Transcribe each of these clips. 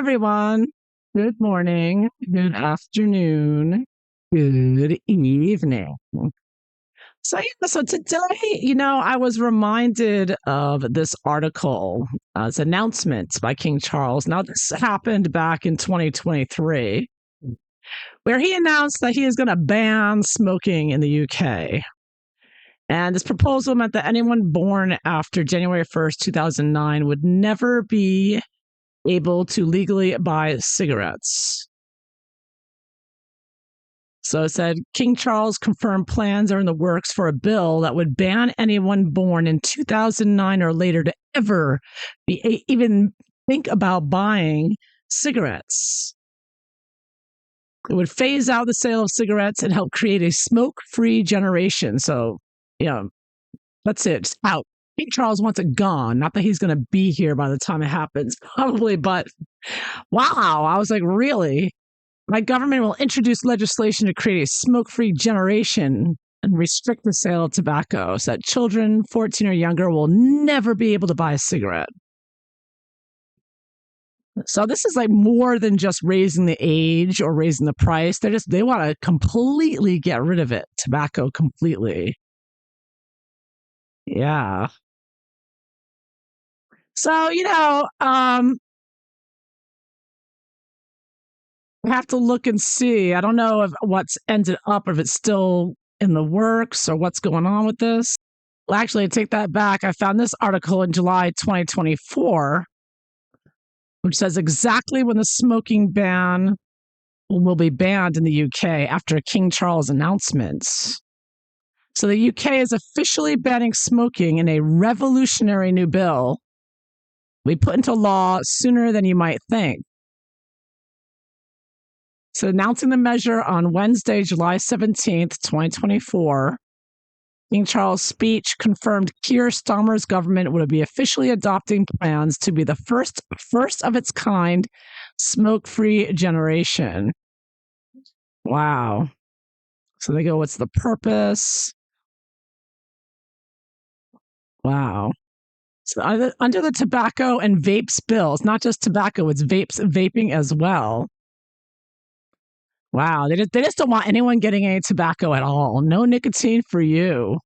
everyone. Good morning, good afternoon, good evening. So today, I was reminded of this article, it's announcements by King Charles. Now, this happened back in 2023, where he announced that he is going to ban smoking in the UK. And this proposal meant that anyone born after January 1st, 2009 would never be able to legally buy cigarettes. So it said King Charles confirmed plans are in the works for a bill that would ban anyone born in 2009 or later to ever even think about buying cigarettes. It would phase out the sale of cigarettes and help create a smoke-free generation. So, that's it. It's out. King Charles wants it gone. Not that he's going to be here by the time it happens, probably, but wow. I was like, really? My government will introduce legislation to create a smoke-free generation and restrict the sale of tobacco so that children 14 or younger will never be able to buy a cigarette. So this is like more than just raising the age or raising the price. They want to completely get rid of it, tobacco completely. Yeah. So, I have to look and see. I don't know if what's ended up, if it's still in the works or what's going on with this. Well, actually, I take that back. I found this article in July 2024, which says exactly when the smoking ban will be banned in the UK after King Charles' announcements. So the UK is officially banning smoking in a revolutionary new bill we put into law sooner than you might think. So announcing the measure on Wednesday, July 17th, 2024, King Charles' speech confirmed Keir Starmer's government would be officially adopting plans to be the first of its kind smoke-free generation. Wow. So they go, what's the purpose? Wow. So under the tobacco and vapes bill, it's not just tobacco, it's vaping as well. Wow, they just don't want anyone getting any tobacco at all. No nicotine for you.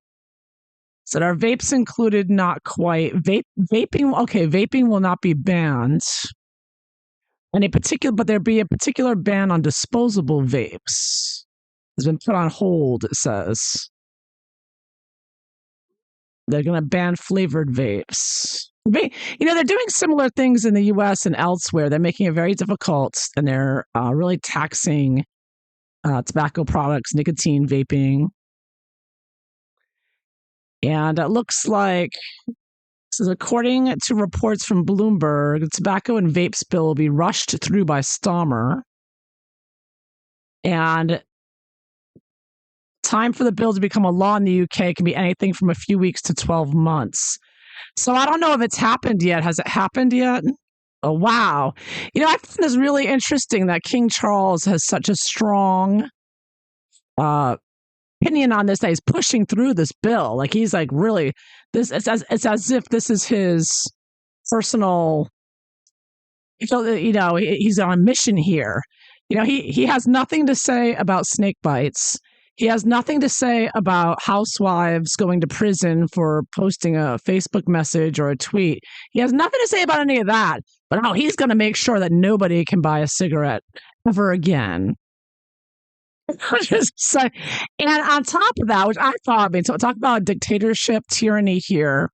So are vapes included? Not quite. Vaping. Okay, vaping will not be banned. But there'd be a particular ban on disposable vapes. Has been put on hold. It says they're going to ban flavored vapes. They're doing similar things in the U.S. and elsewhere. They're making it very difficult, and they're really taxing tobacco products, nicotine, vaping. And it looks like, so according to reports from Bloomberg, the tobacco and vapes bill will be rushed through by Starmer. And time for the bill to become a law in the UK can be anything from a few weeks to 12 months. So I don't know if it's happened yet. Has it happened yet? Oh, wow. I find this really interesting that King Charles has such a strong opinion on this, that he's pushing through this bill. Like, he's like, really, it's as if this is his personal, he's on a mission here. He has nothing to say about snake bites. He has nothing to say about housewives going to prison for posting a Facebook message or a tweet. He has nothing to say about any of that. But no, he's going to make sure that nobody can buy a cigarette ever again. And on top of that, which I thought, talk about dictatorship, tyranny here.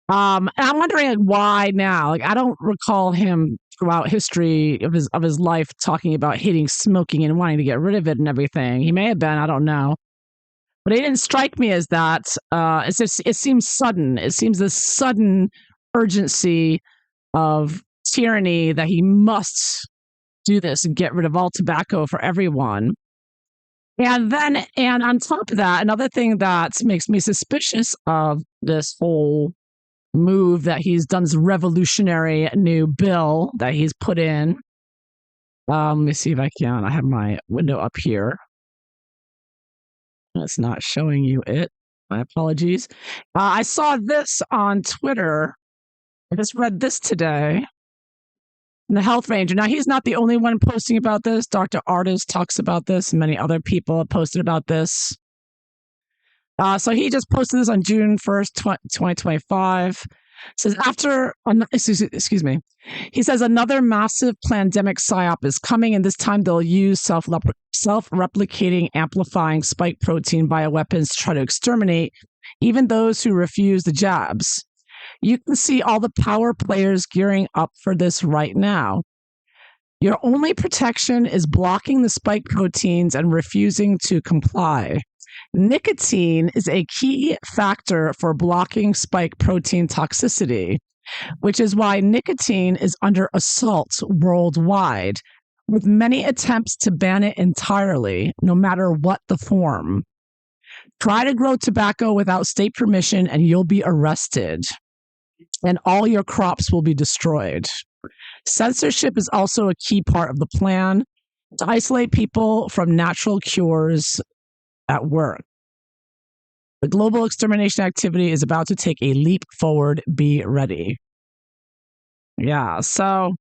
And I'm wondering why now. I don't recall him throughout history of his life talking about hating smoking and wanting to get rid of it and everything. He may have been, I don't know, but it didn't strike me as that. It seems sudden. It seems this sudden urgency of tyranny that he must do this and get rid of all tobacco for everyone. And on top of that, another thing that makes me suspicious of this whole move that he's done, this revolutionary new bill that he's put in. Let me see if I have my window up here. It's not showing you it. My apologies. I saw this on Twitter. I just read this today. the health ranger. Now, he's not the only one posting about this. Dr. Artist talks about this, and many other people have posted about this. So he just posted this on June 1st, 2025. Says excuse me. He says another massive pandemic psyop is coming, and this time they'll use self-replicating, amplifying spike protein bioweapons to try to exterminate even those who refuse the jabs. You can see all the power players gearing up for this right now. Your only protection is blocking the spike proteins and refusing to comply. Nicotine is a key factor for blocking spike protein toxicity, which is why nicotine is under assault worldwide, with many attempts to ban it entirely, no matter what the form. Try to grow tobacco without state permission and you'll be arrested, and all your crops will be destroyed. Censorship is also a key part of the plan to isolate people from natural cures at work. The global extermination activity is about to take a leap forward. Be ready. Yeah, so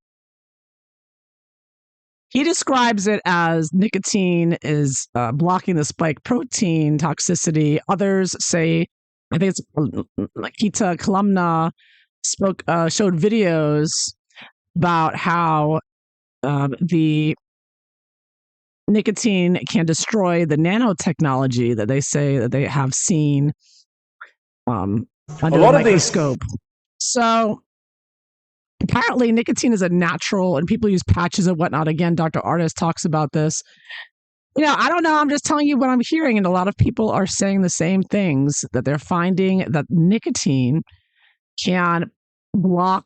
he describes it as nicotine is blocking the spike protein toxicity. Others say, I think it's Lakita Kolumna showed videos about how the nicotine can destroy the nanotechnology that they say that they have seen under the microscope. So apparently nicotine is a natural, and people use patches and whatnot. Again, Dr. Artist talks about this. I don't know. I'm just telling you what I'm hearing. And a lot of people are saying the same things, that they're finding that nicotine can block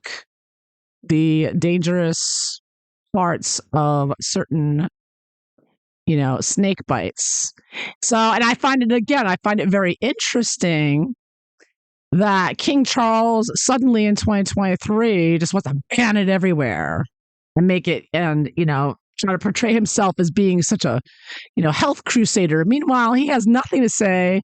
the dangerous parts of certain snake bites. So, and I find it very interesting that King Charles suddenly in 2023 just wants to ban it everywhere and make it, and, try to portray himself as being such a, health crusader. Meanwhile, he has nothing to say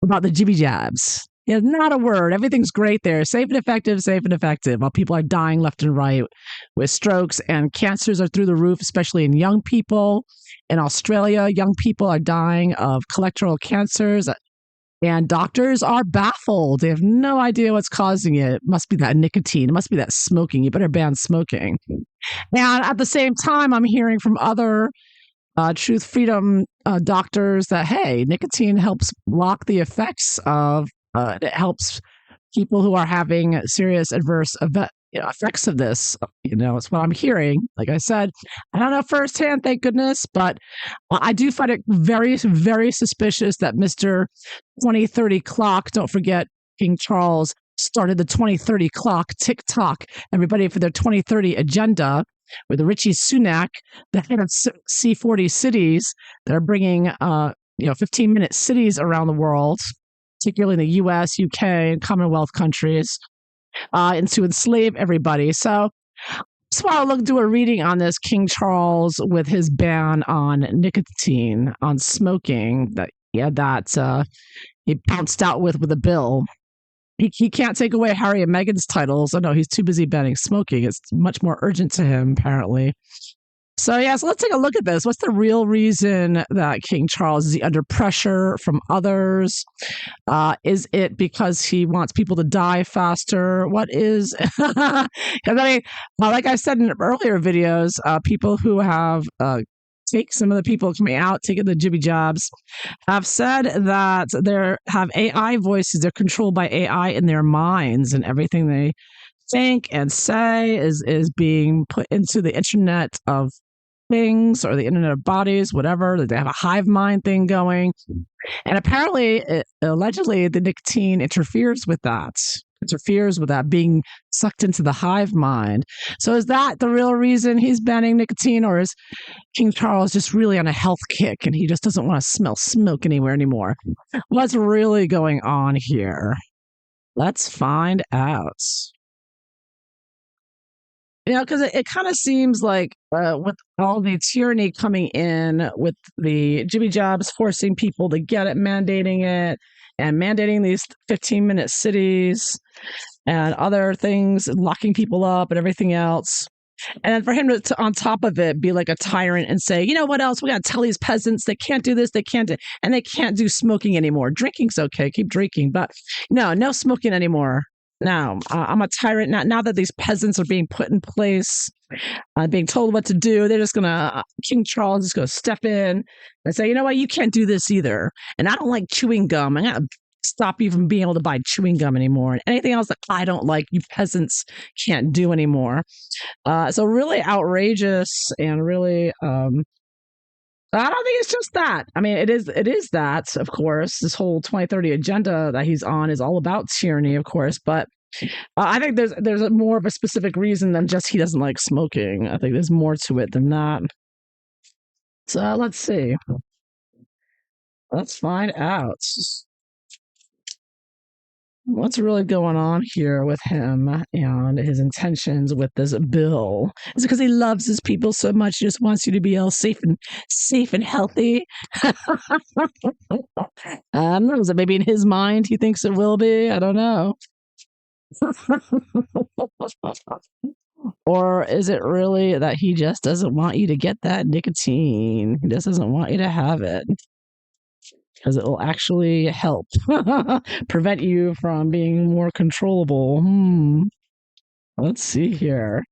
about the Jibby Jabs. He has not a word. Everything's great there. Safe and effective, while people are dying left and right with strokes, and cancers are through the roof, especially in young people. In Australia, young people are dying of colorectal cancers, and doctors are baffled. They have no idea what's causing it. It must be that nicotine. It must be that smoking. You better ban smoking. And at the same time, I'm hearing from other truth freedom doctors that, hey, nicotine helps block the effects of it helps people who are having serious adverse effects of this. It's what I'm hearing. Like I said, I don't know firsthand, thank goodness, but I do find it very, very suspicious that Mr. 2030 clock, don't forget, King Charles started the 2030 clock, tick-tock, everybody for their 2030 agenda, with Richie Sunak, the head of C40 cities that are bringing 15-minute cities around the world, particularly in the US, UK, and Commonwealth countries, and to enslave everybody. So that's why I'll do a reading on this King Charles with his ban on nicotine, on smoking, that he bounced out with a bill. He can't take away Harry and Meghan's titles. Oh no, he's too busy banning smoking. It's much more urgent to him, apparently. So let's take a look at this. What's the real reason that King Charles is he under pressure from others? Is it because he wants people to die faster? What is? Because like I said in earlier videos, people who have some of the people coming out taking the Jibby Jabs have said that they have AI voices. They're controlled by AI in their minds, and everything they think and say is being put into the Internet of Things or the Internet of Bodies, whatever. They have a hive mind thing going, and apparently, allegedly, the nicotine interferes with that. Being sucked into the hive mind. So is that the real reason he's banning nicotine, or is King Charles just really on a health kick and he just doesn't want to smell smoke anywhere anymore? What's really going on here? Let's find out. Because it kind of seems like with all the tyranny coming in, with the Jibby Jabs forcing people to get it, mandating it, and mandating these 15-minute cities and other things, locking people up and everything else, And then for him to, on top of it, be like a tyrant and say, you know what else? We got to tell these peasants they can't do this, they can't do, and they can't do smoking anymore. Drinking's okay, keep drinking, but no smoking anymore. No, I'm a tyrant now. Now that these peasants are being put in place, being told what to do, they're just gonna King Charles is gonna step in and say, you know what, you can't do this either. And I don't like chewing gum. I'm gonna stop you from being able to buy chewing gum anymore. And anything else that I don't like, you peasants can't do anymore. So really outrageous and really I don't think it's just that. I mean, it is that, of course. This whole 2030 agenda that he's on is all about tyranny, of course, but I think there's more of a specific reason than just he doesn't like smoking. I think there's more to it than that. So let's see. Let's find out what's really going on here with him and his intentions with this bill. Is it because he loves his people so much he just wants you to be all safe and healthy? I don't know. Is it maybe in his mind he thinks it will be? I don't know. Or is it really that he just doesn't want you to get that nicotine? He just doesn't want you to have it because it will actually help prevent you from being more controllable. Let's see here.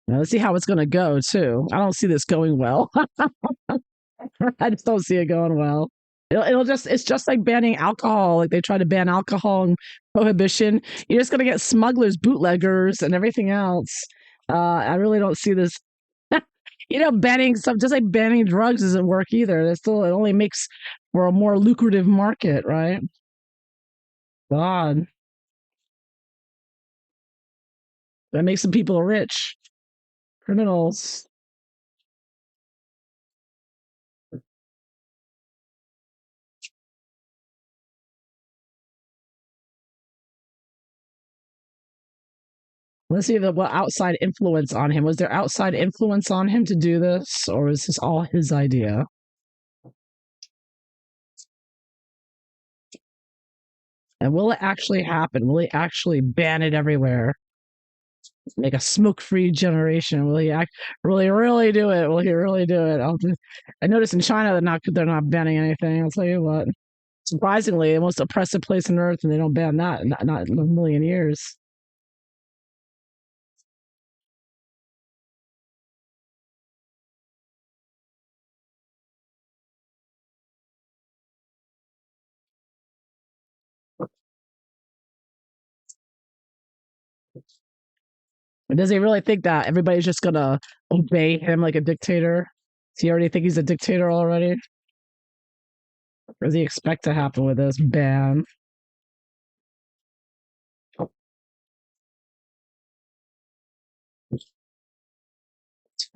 Now, let's see how it's going to go, too. I don't see this going well. I just don't see it going well. It's just like banning alcohol. Like they try to ban alcohol and prohibition. You're just going to get smugglers, bootleggers, and everything else. I really don't see this. Banning some, just like banning drugs doesn't work either. It only makes for a more lucrative market, right? God, that makes some people rich. Criminals. Let's see what outside influence on him. Was there outside influence on him to do this, or is this all his idea? And will it actually happen? Will he actually ban it everywhere? Make a smoke-free generation? Will he really do it? Will he really do it? I noticed in China they're not banning anything. I'll tell you what. Surprisingly, the most oppressive place on earth, and they don't ban that. Not in a million years. Does he really think that everybody's just gonna obey him like a dictator? Does he already think he's a dictator already? What does he expect to happen with this ban?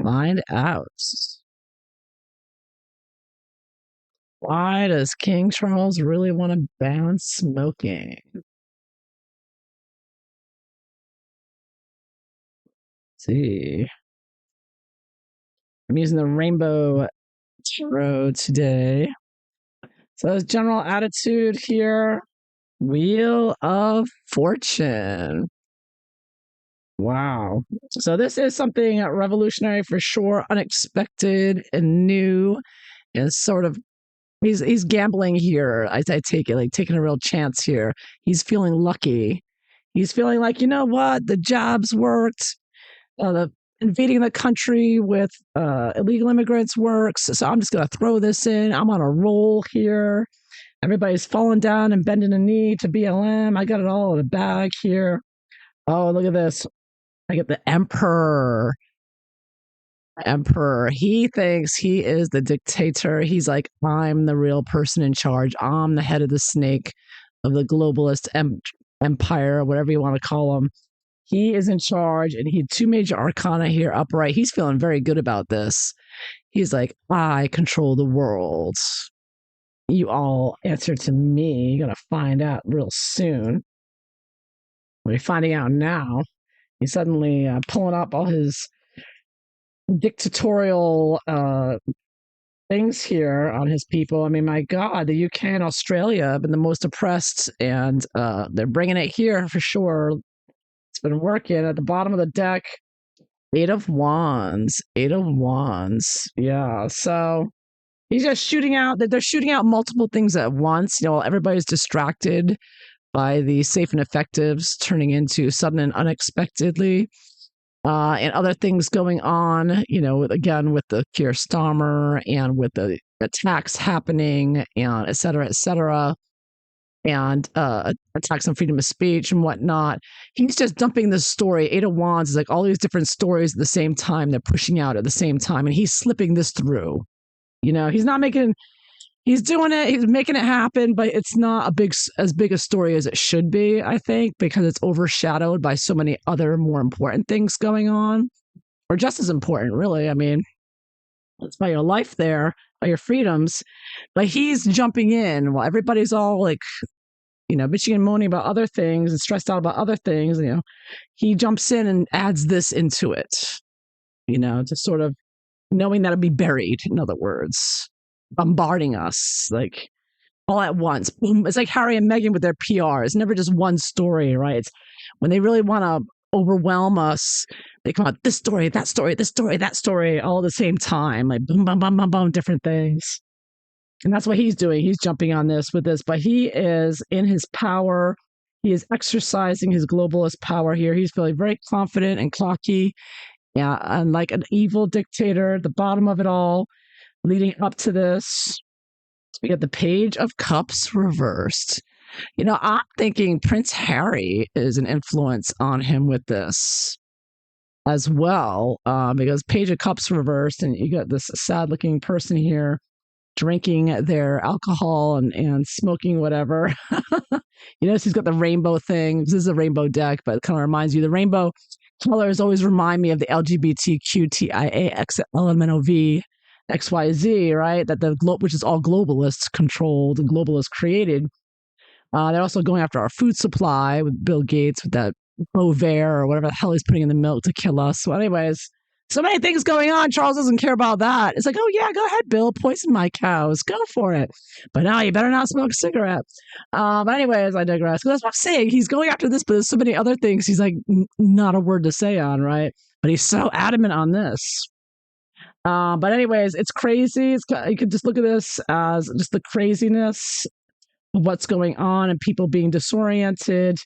Find out. Why does King Charles really want to ban smoking? Let's see. I'm using the rainbow tarot today. So his general attitude here. Wheel of Fortune. Wow. So this is something revolutionary for sure, unexpected and new, and sort of he's gambling here. I take it, like taking a real chance here. He's feeling lucky. He's feeling like, you know what, the jobs worked. The invading the country with illegal immigrants works. So I'm just gonna throw this in. I'm on a roll here. Everybody's falling down and bending a knee to BLM. I got it all in a bag here. Oh, look at this. I get the emperor. Emperor. He thinks he is the dictator. He's like, I'm the real person in charge. I'm the head of the snake of the globalist empire, whatever you want to call him. He is in charge, and he had two major arcana here upright. He's feeling very good about this. He's like, I control the world. You all answer to me. You're going to find out real soon. We're finding out now. He's suddenly pulling up all his dictatorial things here on his people. I mean, my God, the UK and Australia have been the most oppressed, and they're bringing it here for sure. It's been working. At the bottom of the deck, Eight of Wands, Eight of Wands. Yeah, so he's just shooting out. They're shooting out multiple things at once. You know, everybody's distracted by the safe and effectives turning into sudden and unexpectedly. And other things going on, you know, again, with the Keir Starmer and with the attacks happening and et cetera, and attacks on freedom of speech and whatnot. He's just dumping this story. Eight of Wands is like all these different stories at the same time. They're pushing out at the same time, and he's slipping this through. You know, he's not making he's doing it, he's making it happen, but it's not as big a story as it should be, I think, because it's overshadowed by so many other more important things going on, or just as important, really. I mean, it's by your life there, by your freedoms, but he's jumping in while everybody's all like, you know, bitching and moaning about other things and stressed out about other things. You know, he jumps in and adds this into it, you know, just sort of knowing that it'll be buried, in other words, bombarding us like all at once. Boom. It's like Harry and Meghan with their PR. It's never just one story, right? It's when they really want to overwhelm us, they come out this story, that story, this story, that story, all at the same time, like boom, boom, boom, boom, boom, different things. And that's what he's doing. He's jumping on this with this, but he is in his power. He is exercising his globalist power here. He's feeling very confident and cocky. Yeah, and like an evil dictator at the bottom of it all, leading up to this. We got the Page of Cups reversed. You know, I'm thinking Prince Harry is an influence on him with this as well, because Page of Cups reversed, and you got this sad-looking person here drinking their alcohol and smoking whatever. You notice he's got the rainbow thing. This is a rainbow deck, but it kind of reminds you. The rainbow colors always remind me of the LGBTQTIAXLMNOV XYZ, right? That which is all globalists controlled and globalists created. They're also going after our food supply with Bill Gates with that Bovair or whatever the hell he's putting in the milk to kill us. So, anyways, so many things going on. Charles doesn't care about that. It's like, oh yeah, go ahead, Bill, poison my cows, go for it. But now you better not smoke a cigarette. But anyways, I digress. That's what I'm saying. He's going after this, but there's so many other things he's like not a word to say on, right? But he's so adamant on this. But anyways, it's crazy. You could just look at this as just the craziness of what's going on and people being disoriented.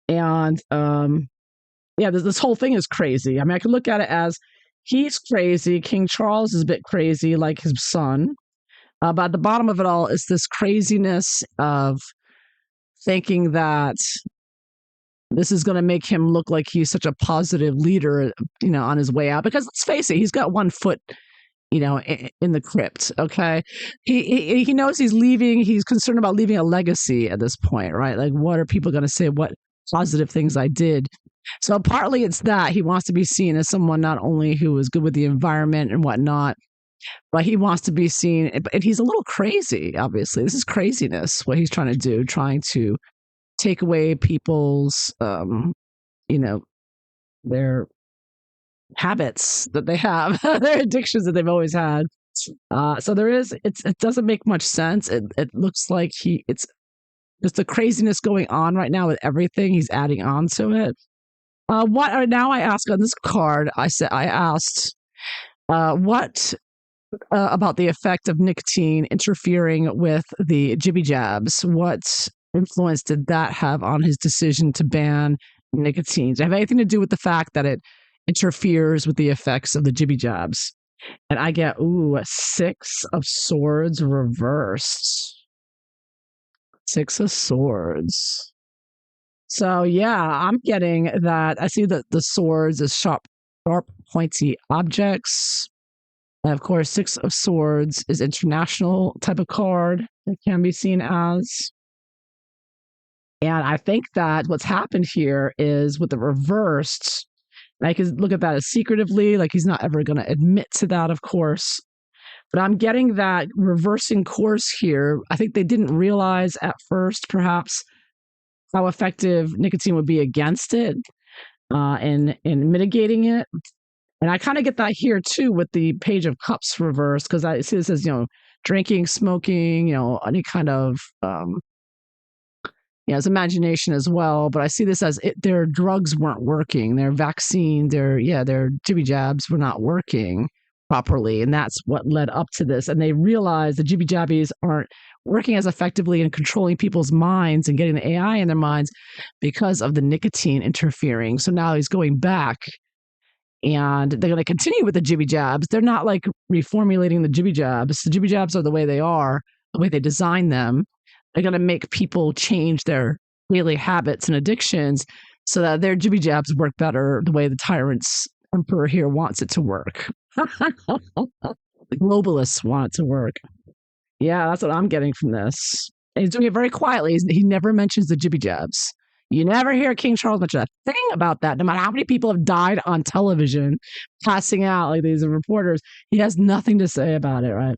And yeah, this whole thing is crazy. I mean, I could look at it as he's crazy. King Charles is a bit crazy, like his son. But at the bottom of it all is this craziness of thinking that this is going to make him look like he's such a positive leader, you know, on his way out. Because let's face it, he's got one foot, you know, in the crypt. Okay, he knows he's leaving. He's concerned about leaving a legacy at this point, right? Like, what are people going to say? What positive things I did? So partly it's that he wants to be seen as someone not only who is good with the environment and whatnot, but he wants to be seen. And he's a little crazy. Obviously, this is craziness. What he's trying to do, trying to take away people's, you know, their habits that they have, their addictions that they've always had. So it doesn't make much sense. It looks like it's just the craziness going on right now with everything. He's adding on to it. Now I ask on this card, I asked, what about the effect of nicotine interfering with the Jibby Jabs? What influence did that have on his decision to ban nicotine? Does it have anything to do with the fact that it interferes with the effects of the Jibby Jabs? And I get, a Six of Swords reversed. Six of Swords. So yeah, I'm getting that. I see that the swords as sharp, pointy objects. And of course, Six of Swords is international type of card. It can be seen as. And I think that what's happened here is with the reversed, I can look at that as secretively, like he's not ever going to admit to that, of course. But I'm getting that reversing course here. I think they didn't realize at first, perhaps, how effective nicotine would be against it in mitigating it. And I kind of get that here too with the Page of Cups reversed, because I see this as, drinking, smoking, any kind of his imagination as well. But I see this as their drugs weren't working, their vaccine, their Jibby Jabs were not working properly, and that's what led up to this. And they realized the Jibby Jabbies aren't working as effectively in controlling people's minds and getting the AI in their minds because of the nicotine interfering. So now he's going back, and they're going to continue with the Jibby Jabs. They're not like reformulating the Jibby Jabs. The Jibby Jabs are the way they are, the way they design them. They're going to make people change their daily habits and addictions so that their Jibby Jabs work better the way the tyrant's emperor here wants it to work. The globalists want it to work. Yeah, that's what I'm getting from this. And he's doing it very quietly. He never mentions the Jibby Jabs. You never hear King Charles mention a thing about that. No matter how many people have died on television, passing out like these reporters, he has nothing to say about it, right?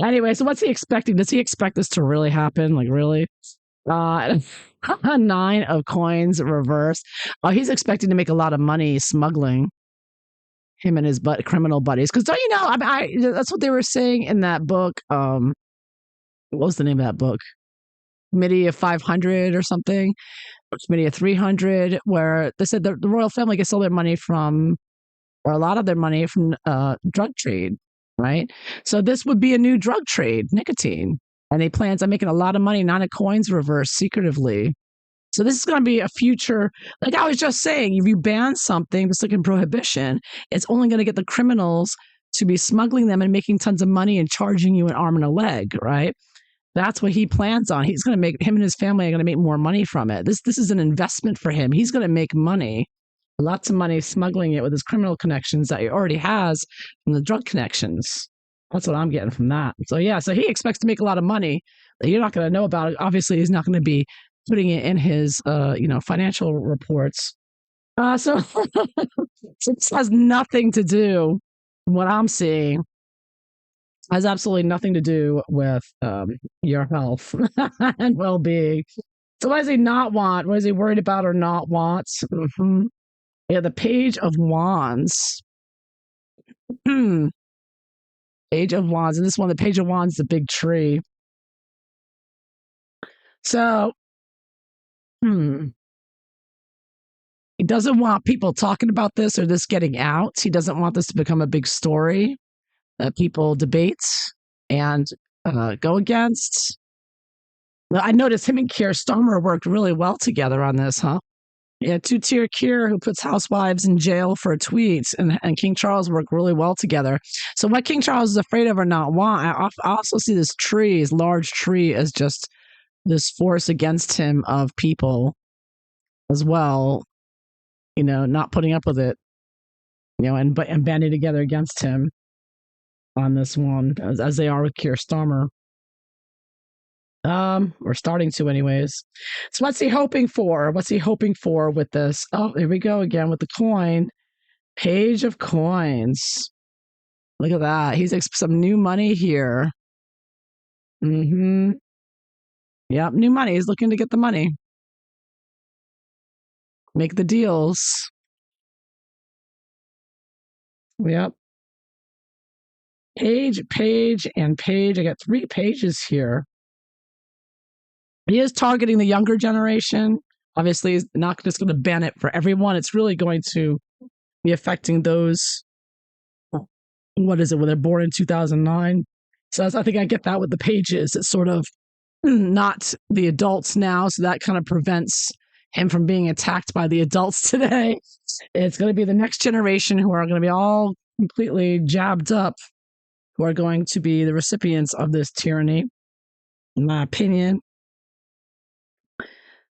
Anyway, so what's he expecting? Does he expect this to really happen? Like, really? 9 of coins reversed. Oh, he's expecting to make a lot of money smuggling, him and his criminal buddies. Because don't you know, that's what they were saying in that book. What was the name of that book? Committee of 500 or something. Committee of 300, where they said the royal family gets all their money from, or a lot of their money from drug trade, right? So this would be a new drug trade, nicotine. And he plans on making a lot of money, 9 of coins reversed secretively. So this is going to be a future, like I was just saying, if you ban something, just like in prohibition, it's only going to get the criminals to be smuggling them and making tons of money and charging you an arm and a leg, right? That's what he plans on. He's going to make, him and his family are going to make more money from it. This is an investment for him. He's going to make money, lots of money smuggling it with his criminal connections that he already has from the drug connections. That's what I'm getting from that. So yeah, so he expects to make a lot of money that you're not going to know about. Obviously, he's not going to be putting it in his financial reports. So this has nothing to do, what I'm seeing, has absolutely nothing to do with your health and well-being. So what does he not want? What is he worried about or not want? Mm-hmm. Yeah, the Page of Wands. Page of Wands. And this one, the Page of Wands, the big tree. So, he doesn't want people talking about this or this getting out. He doesn't want this to become a big story that people debate and go against. I noticed him and Keir Starmer worked really well together on this, huh? Yeah, two-tier Keir, who puts housewives in jail for tweets, and King Charles work really well together. So what King Charles is afraid of or not want, I also see this tree, this large tree, as just this force against him of people as well, not putting up with it, and banding together against him on this one, as they are with Keir Starmer. We're starting to anyways. So what's he hoping for? What's he hoping for with this? Oh, here we go again with the coin. Page of coins. Look at that. He's some new money here. Yep, new money. He's looking to get the money. Make the deals. Yep. Page, and page. I got 3 pages here. He is targeting the younger generation. Obviously, he's not just going to ban it for everyone. It's really going to be affecting those, when they're born in 2009. So I think I get that with the pages. It's sort of not the adults now, so that kind of prevents him from being attacked by the adults today. It's going to be the next generation who are going to be all completely jabbed up, who are going to be the recipients of this tyranny, in my opinion.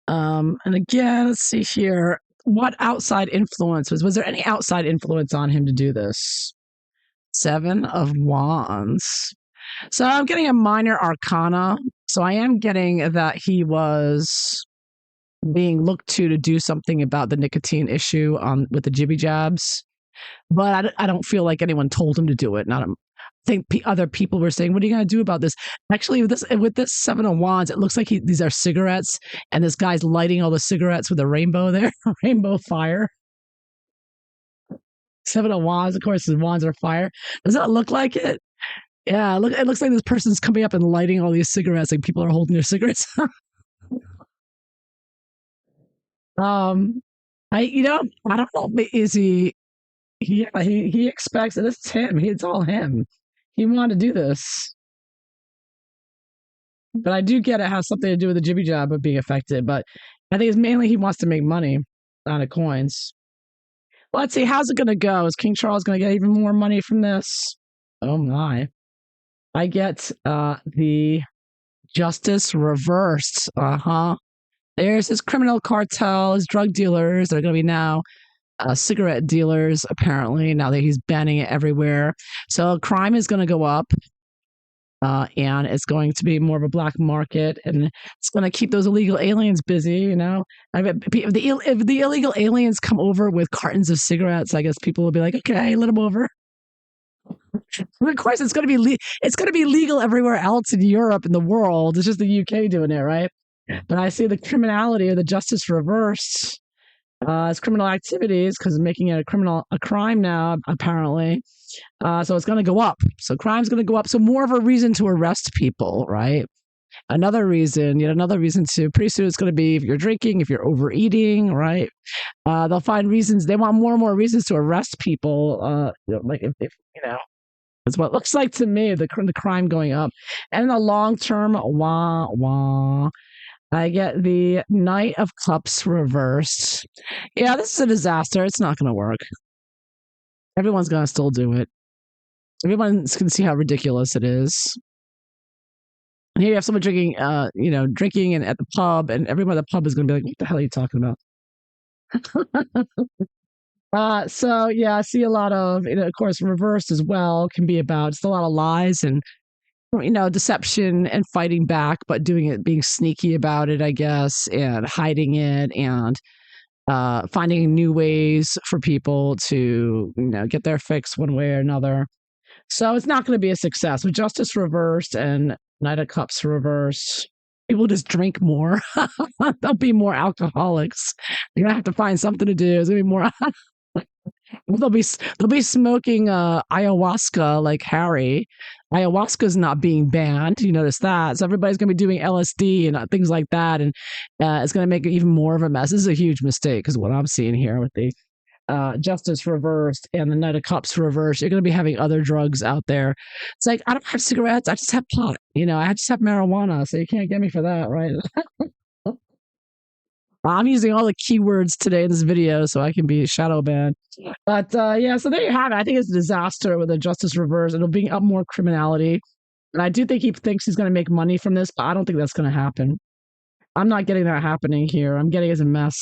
And again, let's see here. What outside influence was there any outside influence on him to do this? 7 of Wands. So I'm getting a minor arcana. So I am getting that he was being looked to do something about the nicotine issue with the Jibby Jabs. But I don't feel like anyone told him to do it. I think other people were saying, what are you going to do about this? Actually, with this 7 of Wands, it looks like these are cigarettes, and this guy's lighting all the cigarettes with a rainbow there, rainbow fire. Seven of Wands, of course, his wands are fire. Does that look like it? Yeah, look. It looks like this person's coming up and lighting all these cigarettes. Like people are holding their cigarettes. um, I don't know. Is he? Yeah, he expects this is him. It's all him. He wanted to do this, but I do get it has something to do with the jibby jab of being affected. But I think it's mainly he wants to make money out of coins. Let's see, how's it going to go? Is King Charles going to get even more money from this? Oh my! I get the justice reversed. Uh huh. There's his criminal cartel, his drug dealers. They're going to be now cigarette dealers, apparently, now that he's banning it everywhere. So crime is going to go up. And it's going to be more of a black market, and it's going to keep those illegal aliens busy. I bet if the illegal aliens come over with cartons of cigarettes, I guess people will be like, "Okay, let them over." Of course, it's going to be it's going to be legal everywhere else in Europe and the world. It's just the UK doing it, right? But I see the criminality or the justice reversed as criminal activities because making it a crime now apparently. So it's going to go up. So crime's going to go up. So more of a reason to arrest people, right? Yet another reason to. Pretty soon it's going to be if you're drinking, if you're overeating, right? They'll find reasons. They want more and more reasons to arrest people. Like if it's what it looks like to me. The crime going up, and in the long term, wah wah. I get the Knight of Cups reversed. Yeah, this is a disaster. It's not going to work. Everyone's going to still do it. Everyone can see how ridiculous it is. And here you have someone drinking, drinking and at the pub, and everyone at the pub is going to be like, "What the hell are you talking about?" So yeah, I see a lot of, of course, reversed as well can be about just a lot of lies and deception and fighting back, but being sneaky about it, I guess, and hiding it and finding new ways for people to, get their fix one way or another. So it's not going to be a success with justice reversed and Knight of Cups reversed. People just drink more. There'll be more alcoholics. You're gonna have to find something to do. There's gonna be more. They'll be smoking ayahuasca like Harry. Ayahuasca's not being banned. You notice that. So everybody's going to be doing LSD and things like that. And it's going to make it even more of a mess. This is a huge mistake because what I'm seeing here with the justice reversed and the Knight of Cups reversed, you're going to be having other drugs out there. It's like, I don't have cigarettes. I just have pot. I just have marijuana. So you can't get me for that, right? I'm using all the keywords today in this video so I can be shadow banned. But yeah, so there you have it. I think it's a disaster with the justice reverse. It'll bring up more criminality. And I do think he thinks he's going to make money from this, but I don't think that's going to happen. I'm not getting that happening here. I'm getting it as a mess.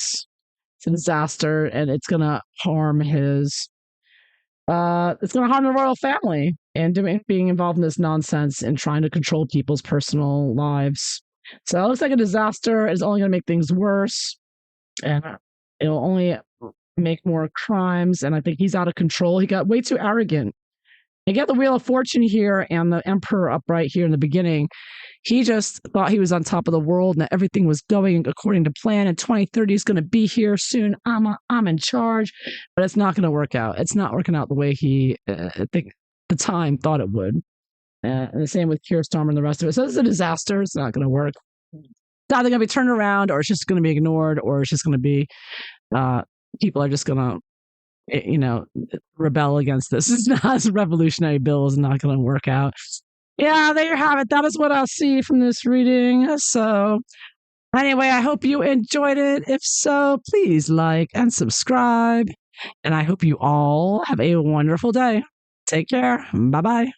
It's a disaster, and it's going to harm it's going to harm the royal family and being involved in this nonsense and trying to control people's personal lives. So it looks like a disaster. It's only going to make things worse, and it'll only make more crimes. And I think he's out of control. He got way too arrogant. You get the Wheel of Fortune here and the Emperor upright here in the beginning. He just thought he was on top of the world and that everything was going according to plan. And 2030 is going to be here soon. I'm in charge, but it's not going to work out. It's not working out the way he, I think, at the time thought it would. And the same with Keir Starmer and the rest of it. So this is a disaster. It's not going to work. It's either going to be turned around, or it's just going to be ignored, or it's just going to be people are just going to, rebel against this. It's not this revolutionary bill is not going to work out. Yeah, there you have it. That is what I see from this reading. So anyway, I hope you enjoyed it. If so, please like and subscribe. And I hope you all have a wonderful day. Take care. Bye-bye.